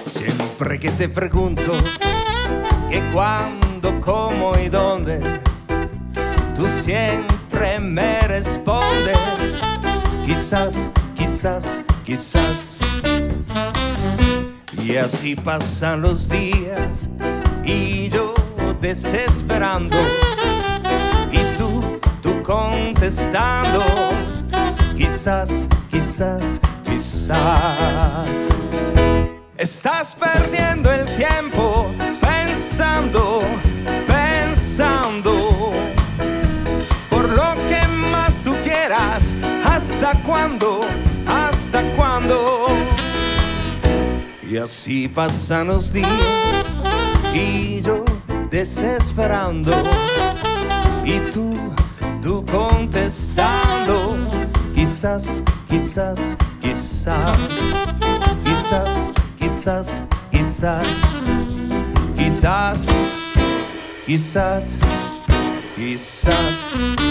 Siempre que te pregunto que cuándo, cómo y dónde, tú siempre me respondes quizás, quizás, quizás. Y así pasan los días y yo desesperando y tú contestando quizás, quizás, quizás. Estás perdiendo el tiempo pensando, pensando por lo que más tú quieras. ¿Hasta cuándo? ¿Hasta cuándo? Y así pasan los días y yo desesperando y tú contestando quizás, quizás, quizás, quizás, quizás, quizás, quizás, quizás, quizás.